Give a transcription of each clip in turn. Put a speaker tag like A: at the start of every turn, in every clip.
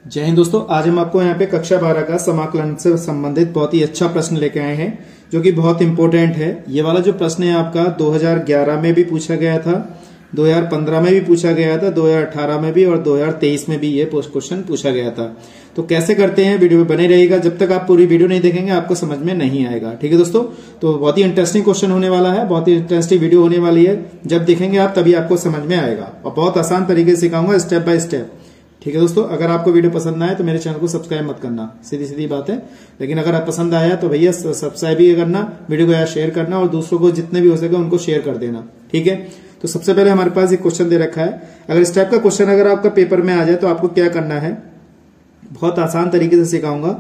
A: जय हिंद दोस्तों, आज हम आपको यहाँ पे कक्षा 12 का समाकलन से संबंधित बहुत ही अच्छा प्रश्न लेके आए हैं जो कि बहुत इंपॉर्टेंट है। ये वाला जो प्रश्न है आपका 2011 में भी पूछा गया था, 2015 में भी पूछा गया था, 2018 में भी और 2023 में भी ये क्वेश्चन पूछा गया था। तो कैसे करते हैं, वीडियो में बने रहेगा। जब तक आप पूरी वीडियो नहीं देखेंगे आपको समझ में नहीं आएगा। ठीक है दोस्तों, तो बहुत ही इंटरेस्टिंग क्वेश्चन होने वाला है, बहुत ही इंटरेस्टिंग वीडियो होने वाली है। जब देखेंगे आप तभी आपको समझ में आएगा और बहुत आसान तरीके से सिखाऊंगा स्टेप बाय स्टेप। ठीक है दोस्तों, अगर आपको वीडियो पसंद आए तो मेरे चैनल को सब्सक्राइब मत करना, सीधी सीधी बात है। लेकिन अगर आप पसंद आया तो भैया सब्सक्राइब भी करना, वीडियो को यार शेयर करना और दूसरों को जितने भी हो सके उनको शेयर कर देना। ठीक है, तो सबसे पहले हमारे पास एक क्वेश्चन दे रखा है। अगर इस टाइप का क्वेश्चन अगर आपका पेपर में आ जाए तो आपको क्या करना है, बहुत आसान तरीके से सिखाऊंगा।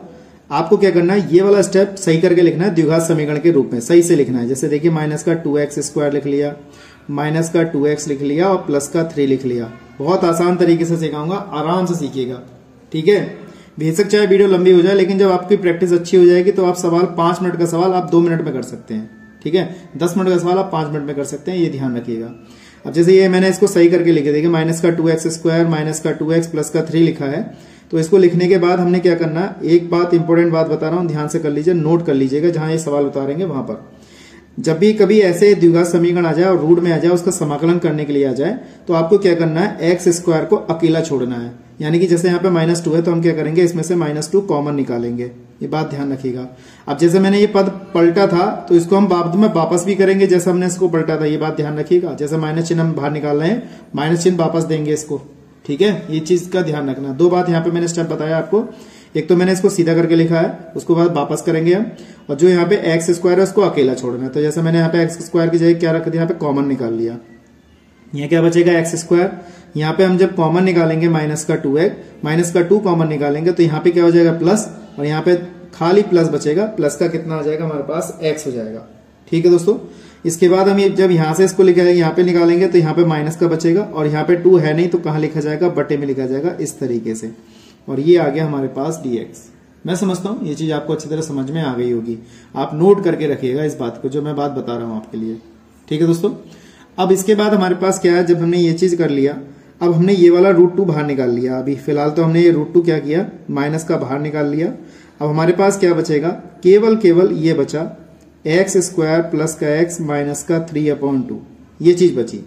A: आपको क्या करना है, ये वाला स्टेप सही करके लिखना है द्विघात समीकरण के रूप में, सही से लिखना है। जैसे देखिए माइनस का 2x² लिख लिया, माइनस का 2x लिख लिया और प्लस का 3 लिख लिया। बहुत आसान तरीके से सिखाऊंगा, आराम से सीखिएगा। ठीक है, बेशक चाहे वीडियो लंबी हो जाए लेकिन जब आपकी प्रैक्टिस अच्छी हो जाएगी तो आप सवाल 5 मिनट का सवाल आप 2 मिनट में कर सकते हैं। ठीक है, 10 मिनट का सवाल आप 5 मिनट में कर सकते हैं, ये ध्यान रखिएगा। अब जैसे ये मैंने इसको सही करके लिखे, देखिए माइनस का 2x² माइनस का 2x प्लस का 3 लिखा है। तो इसको लिखने के बाद हमने क्या करना, एक बात इंपॉर्टेंट बात बता रहा हूं, ध्यान से कर लीजिए, नोट कर लीजिएगा जहां ये सवाल उतारेंगे वहां पर। जब भी कभी ऐसे द्विघात समीकरण आ जाए और रूट में आ जाए, उसका समाकलन करने के लिए आ जाए, तो आपको क्या करना है, x² को अकेला छोड़ना है। यानी कि जैसे यहाँ पे -2 है तो हम क्या करेंगे, इसमें से -2 कॉमन निकालेंगे। ये बात ध्यान रखिएगा। अब जैसे मैंने ये पद पलटा था तो इसको हम बाद में वापस भी करेंगे जैसे हमने इसको पलटा था, ये बात ध्यान रखिएगा। जैसे माइनस चिन्ह हम बाहर निकाल रहे हैं, माइनस चिन्ह वापस देंगे इसको। ठीक है, ये चीज का ध्यान रखना। 2 बात यहाँ पे मैंने स्टेप बताया आपको, एक तो मैंने इसको सीधा करके लिखा है, उसको बाद वापस करेंगे हम, और जो यहाँ पे x² है उसको अकेला छोड़ना है। तो जैसे मैंने यहाँ पे x² की जगह क्या रख दिया, यहाँ पे कॉमन निकाल लिया। यहाँ क्या बचेगा, x²। यहाँ पे हम जब कॉमन निकालेंगे माइनस का 2x, माइनस का 2 कॉमन निकालेंगे तो यहाँ पे क्या हो जाएगा, प्लस, और यहाँ पे खाली प्लस बचेगा। प्लस का कितना आ जाएगा हमारे पास, x हो जाएगा। ठीक है दोस्तों, इसके बाद हम जब यहाँ से इसको लिखेंगे, यहाँ पे निकालेंगे तो यहाँ पे माइनस का बचेगा, और यहाँ पे 2 है नहीं तो कहाँ लिखा जाएगा, बटे में लिखा जाएगा, इस तरीके से। और ये आ गया हमारे पास dx। मैं समझता हूं ये चीज आपको अच्छी तरह समझ में आ गई होगी। आप नोट करके रखिएगा इस बात को, जो मैं बात बता रहा हूं आपके लिए। ठीक है दोस्तों, अब इसके बाद हमारे पास क्या है, जब हमने ये चीज कर लिया, अब हमने ये वाला √2 बाहर निकाल लिया। अभी फिलहाल तो हमने ये √2 क्या किया, माइनस का बाहर निकाल लिया। अब हमारे पास क्या बचेगा, केवल ये बचा x² प्लस का x माइनस का 3/2, ये चीज बची।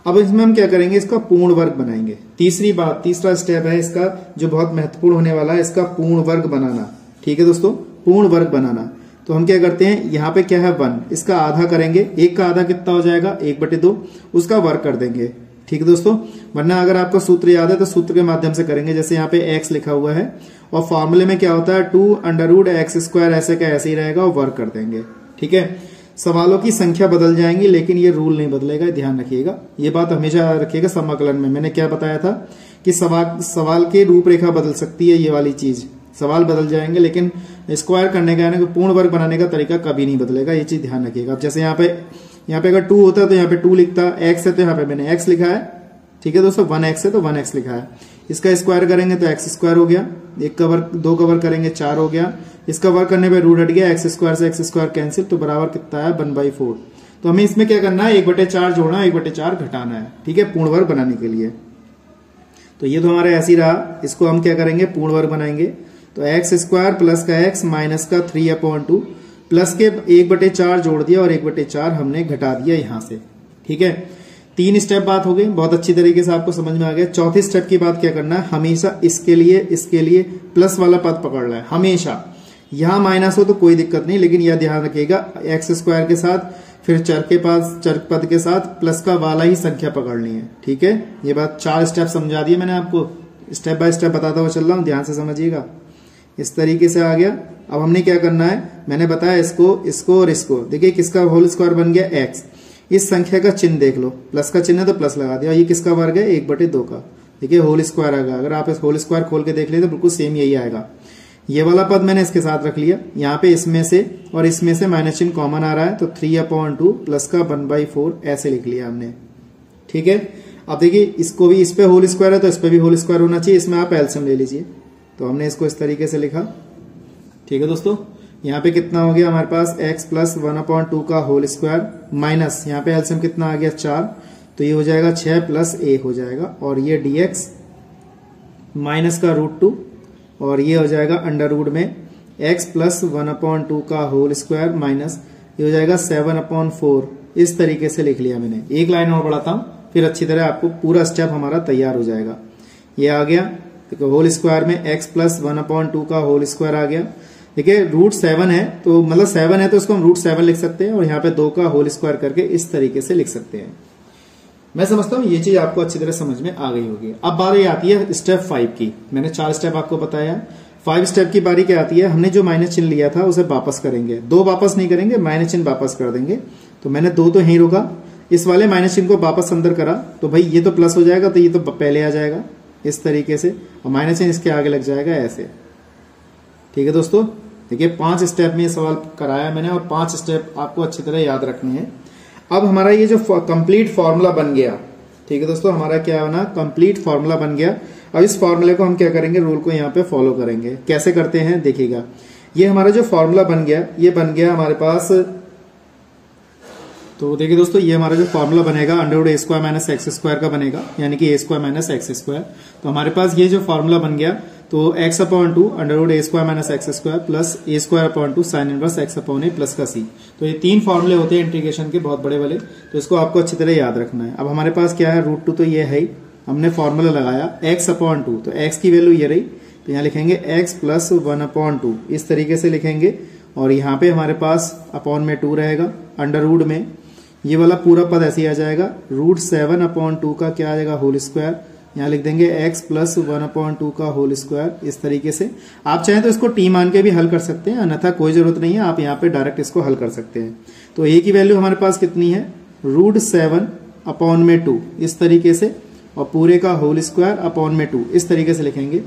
A: अब इसमें हम क्या करेंगे, इसका पूर्ण वर्ग बनाएंगे। तीसरा स्टेप है इसका जो बहुत महत्वपूर्ण होने वाला है, इसका पूर्ण वर्ग बनाना। ठीक है दोस्तों, पूर्ण वर्ग बनाना। तो हम क्या करते हैं, यहाँ पे क्या है 1, इसका आधा करेंगे। 1 का आधा कितना हो जाएगा, 1/2, उसका वर्ग कर देंगे। ठीक है दोस्तों, वरना अगर आपको सूत्र याद है तो सूत्र के माध्यम से करेंगे। जैसे यहाँ पे x लिखा हुआ है और फॉर्मूले में क्या होता है, 2√x², ऐसे का ऐसे ही रहेगा और वर्ग कर देंगे। ठीक है, सवालों की संख्या बदल जाएंगी लेकिन ये रूल नहीं बदलेगा, ध्यान रखिएगा। ये बात हमेशा रखिएगा। समाकलन में मैंने क्या बताया था कि सवाल की रूपरेखा बदल सकती है, ये वाली चीज, सवाल बदल जाएंगे लेकिन स्क्वायर करने का यानी कि पूर्ण वर्ग बनाने का तरीका कभी नहीं बदलेगा, ये चीज ध्यान रखिएगा। अब जैसे यहाँ पे अगर 2 होता है तो यहाँ पे 2 लिखता, x है तो यहाँ पे मैंने x लिखा है। ठीक है दोस्तों, 1x है तो 1x लिखा है। इसका स्क्वायर करेंगे तो x² हो गया, 1 का वर्ग 2 का वर्ग करेंगे 4 हो गया। इसका वर्ग करने पे रूट हट गया, x² से x² कैंसिल, तो बराबर कितना है 1/4। तो हमें इसमें क्या करना है, 1/4 जोड़ना, 1/4 घटाना है। ठीक है, पूर्ण वर्ग बनाने के लिए। तो ये तो हमारा ऐसे ही रहा, इसको हम क्या करेंगे, पूर्ण वर्ग बनाएंगे। तो x² प्लस का x माइनस का 3/2 प्लस के 1/4 जोड़ दिया और 1/4 हमने घटा दिया यहां से। ठीक है, 3 स्टेप बात हो गई, बहुत अच्छी तरीके से आपको समझ में आ गया। चौथे स्टेप की बात क्या करना है, हमेशा इसके लिए प्लस वाला पद पकड़ना है। हमेशा यहां माइनस हो तो कोई दिक्कत नहीं, लेकिन यह ध्यान रखिएगा x² के साथ फिर चर पद के साथ प्लस का वाला ही संख्या पकड़नी है। ठीक है, ये बात 4 स्टेप समझा दिए मैंने आपको, स्टेप बाय स्टेप बताता हुआ चल रहा हूं, ध्यान से समझिएगा। इस तरीके से आ गया। अब हमने क्या करना है, मैंने बताया इसको और इसको। देखिए किसका होल स्क्वायर बन गया, x। इस संख्या का चिन्ह देख लो, प्लस का चिन्ह है तो प्लस लगा दिया। ये किसका वर्ग है, 1/2 का। देखिए होल स्क्वायर आएगा, अगर आप इस होल स्क्वायर खोल के देख ले तो बिल्कुल सेम यही आएगा। ये वाला पद मैंने इसके साथ रख लिया, यहाँ पे इसमें से और इसमें से माइनस चिन्ह कॉमन आ रहा है तो 3/2 प्लस का 1/4 ऐसे लिख लिया हमने। ठीक है, अब देखिए इसको भी, इस पे होल स्क्वायर है तो इस पे भी होल स्क्वायर होना चाहिए, इसमें आप एलसीएम ले लीजिए। तो हमने इसको इस तरीके से लिखा। ठीक है दोस्तों, यहाँ पे कितना हो गया हमारे पास, x प्लस 1/2 का होल स्क्वायर माइनस यहाँ पे एलसीएम कितना आ गया 4, तो ये हो जाएगा 6 प्लस 1 हो जाएगा, और ये dx माइनस का √2 और ये हो जाएगा अंडर रूट में x प्लस 1/2 का होल स्क्वायर माइनस ये हो जाएगा 7/4। इस तरीके से लिख लिया मैंने। एक लाइन और बढ़ाता हूं, फिर अच्छी तरह आपको पूरा स्टेप हमारा तैयार हो जाएगा। ये आ गया, देखो होल स्क्वायर में x प्लस 1/2 का होल स्क्वायर आ गया। देखिए रूट 7 है, तो मतलब 7 है तो इसको हम रूट 7 लिख सकते हैं, और यहाँ पे 2 का होल स्क्वायर करके इस तरीके से लिख सकते हैं। मैं समझता हूं ये चीज आपको अच्छी तरह समझ में आ गई होगी। अब बारी आती है स्टेप 5 की। मैंने 4 स्टेप आपको बताया। 5 स्टेप की बारी क्या आती है, हमने जो माइनस चिन्ह लिया था उसे वापस करेंगे। 2 वापस नहीं करेंगे, माइनस चिन्ह वापस कर देंगे। तो मैंने 2 तो यहीं रोका, इस वाले माइनस चिन्ह को वापस अंदर करा तो भाई ये तो प्लस हो जाएगा, तो ये तो पहले आ जाएगा इस तरीके से, और माइनस चिन्ह इसके आगे लग जाएगा ऐसे। ठीक है दोस्तों, देखिए 5 स्टेप में ये सवाल कराया मैंने, और 5 स्टेप आपको अच्छी तरह याद रखने हैं। अब हमारा ये जो कंप्लीट फॉर्मूला बन गया, ठीक है दोस्तों, हमारा क्या बना, कंप्लीट फॉर्मूला बन गया। अब इस फॉर्मूले को हम क्या करेंगे, रूल को यहाँ पे फॉलो करेंगे। कैसे करते हैं देखिएगा। ये हमारा जो फॉर्मूला बन गया, ये बन गया हमारे पास, तो देखिए दोस्तों ये हमारा जो फॉर्मूला बनेगा under root A square minus X square का बनेगा, यानी कि ए स्क्वायर माइनस एक्स स्क्वायर। तो हमारे पास ये जो फॉर्मूला बन गया, तो x/2 under root A square minus X square plus A square sine inverse x/a plus का c। तो ये 3 फॉर्मूले होते हैं इंटीग्रेशन के, बहुत बड़े वाले, तो इसको आपको अच्छी तरह याद रखना है। अब हमारे पास क्या है, रूट 2 तो ये है ही, हमने फॉर्मूला लगाया x/2, तो x की वैल्यू ये रही, तो यहाँ लिखेंगे x प्लस 1/2 इस तरीके से लिखेंगे, और यहाँ पे हमारे पास अपॉन में 2 रहेगा, अंडर रूट में ये वाला पूरा पद ऐसे ही आ जाएगा, रूट 7/2 का क्या आ जाएगा, होल स्क्वायर, यहाँ लिख देंगे x प्लस 1/2 का होल स्क्वायर। इस तरीके से आप चाहें तो इसको t मान के भी हल कर सकते हैं, अन्यथा कोई जरूरत नहीं है, आप यहाँ पे डायरेक्ट इसको हल कर सकते हैं। तो a की वैल्यू हमारे पास कितनी है, रूट 7/2 इस तरीके से, और पूरे का होल स्क्वायर अपॉन में 2 इस तरीके से लिखेंगे।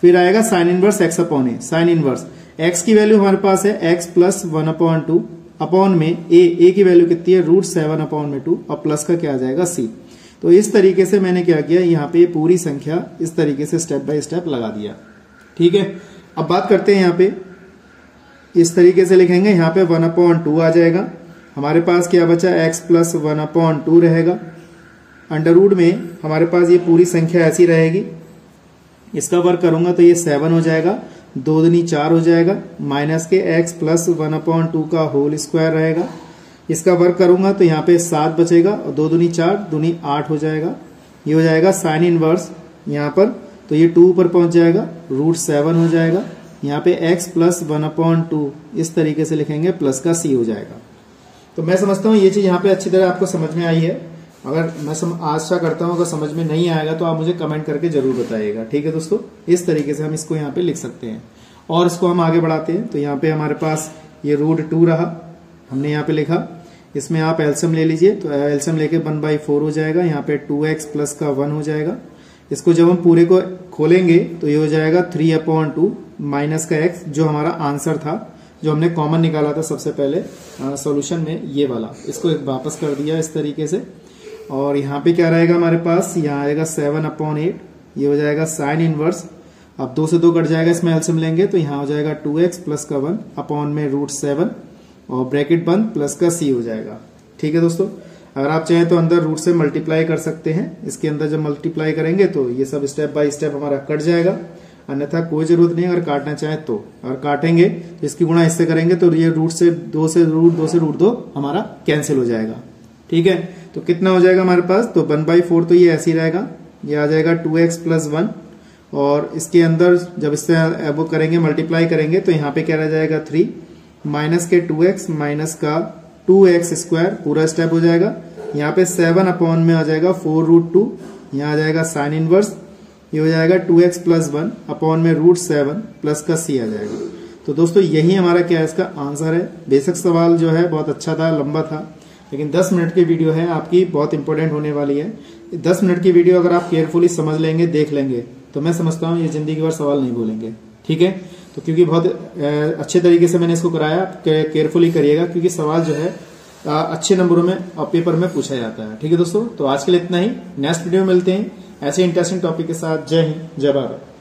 A: फिर आएगा sign inverse x/a, sine inverse x की वैल्यू हमारे पास है x प्लस 1/2 अपॉन में a की वैल्यू कितनी है, रूट 7/2, और प्लस का क्या आ जाएगा c। तो इस तरीके से मैंने क्या किया, यहाँ पे पूरी संख्या इस तरीके से स्टेप बाय स्टेप लगा दिया। ठीक है, अब बात करते हैं यहाँ पे, इस तरीके से लिखेंगे, यहाँ पे 1/2 आ जाएगा। हमारे पास क्या बचा, x प्लस 1/2 रहेगा। अंडर रूट में हमारे पास ये पूरी संख्या ऐसी रहेगी, इसका वर्क करूंगा तो ये 7 हो जाएगा, 2 दूनी 4 हो जाएगा, माइनस के x प्लस 1/2 का होल स्क्वायर रहेगा। इसका वर्क करूंगा तो यहाँ पे 7 बचेगा, और 2 दूनी 4, दूनी 8 हो जाएगा। ये हो जाएगा साइन इनवर्स यहाँ पर, तो ये 2 ऊपर पहुंच जाएगा, रूट 7 हो जाएगा। यहाँ पे x प्लस 1/2 इस तरीके से लिखेंगे, प्लस का c हो जाएगा। तो मैं समझता हूँ ये चीज यहाँ पे अच्छी तरह आपको समझ में आई है। अगर मैं आशा करता हूँ अगर समझ में नहीं आएगा तो आप मुझे कमेंट करके जरूर बताइएगा। ठीक है दोस्तों, इस तरीके से हम इसको यहाँ पे लिख सकते हैं, और इसको हम आगे बढ़ाते हैं। तो यहाँ पे हमारे पास ये रूट 2 रहा, हमने यहाँ पे लिखा, इसमें आप एलसीएम ले लीजिए, तो एलसीएम लेके 1/4 हो जाएगा। यहाँ पे 2x प्लस का 1 हो जाएगा। इसको जब हम पूरे को खोलेंगे तो ये हो जाएगा 3/2 माइनस का x, जो हमारा आंसर था, जो हमने कॉमन निकाला था सबसे पहले सॉल्यूशन में, ये वाला, इसको वापस कर दिया इस तरीके से। और यहाँ पे क्या रहेगा हमारे पास, यहाँ आएगा 7/8, ये हो जाएगा साइन इनवर्स। अब 2 से 2 कट जाएगा, इसमें एलसीएम लेंगे तो यहाँ हो जाएगा 2x प्लस का 1 अपॉन में रूट 7, और ब्रैकेट बंद, प्लस का c हो जाएगा। ठीक है दोस्तों, अगर आप चाहें तो अंदर रूट से मल्टीप्लाई कर सकते हैं। इसके अंदर जब मल्टीप्लाई करेंगे तो ये सब स्टेप बाय स्टेप हमारा कट जाएगा, अन्यथा कोई जरूरत नहीं। अगर काटना चाहे तो, अगर काटेंगे तो इसकी गुणा इससे करेंगे तो ये रूट से 2 से रूट 2 हमारा कैंसिल हो जाएगा। ठीक है, तो कितना हो जाएगा हमारे पास, तो 1/4 तो ये ऐसे ही रहेगा, ये आ जाएगा 2x प्लस 1, और इसके अंदर जब इससे वो करेंगे मल्टीप्लाई करेंगे तो यहाँ पे क्या रह जाएगा 3 माइनस के 2x माइनस का 2x स्क्वायर, पूरा स्टेप हो जाएगा। यहाँ पे 7 अपॉन में आ जाएगा 4√2, यहाँ आ जाएगा साइन इनवर्स, ये हो जाएगा 2x प्लस 1 अपॉन में रूट 7 प्लस का c आ जाएगा। तो दोस्तों यही हमारा क्या है, इसका आंसर है। बेसिक सवाल जो है बहुत अच्छा था, लंबा था, लेकिन 10 मिनट की वीडियो है आपकी, बहुत इंपॉर्टेंट होने वाली है। 10 मिनट की वीडियो अगर आप केयरफुली समझ लेंगे, देख लेंगे, तो मैं समझता हूँ ये जिंदगी भर सवाल नहीं भूलेंगे। ठीक है, तो क्योंकि बहुत अच्छे तरीके से मैंने इसको कराया, केयरफुली करिएगा, क्योंकि सवाल जो है अच्छे नंबरों में और पेपर में पूछा जाता है। ठीक है दोस्तों, तो आज के लिए इतना ही। नेक्स्ट वीडियो में मिलते हैं ऐसे इंटरेस्टिंग टॉपिक के साथ। जय हिंद, जय भारत।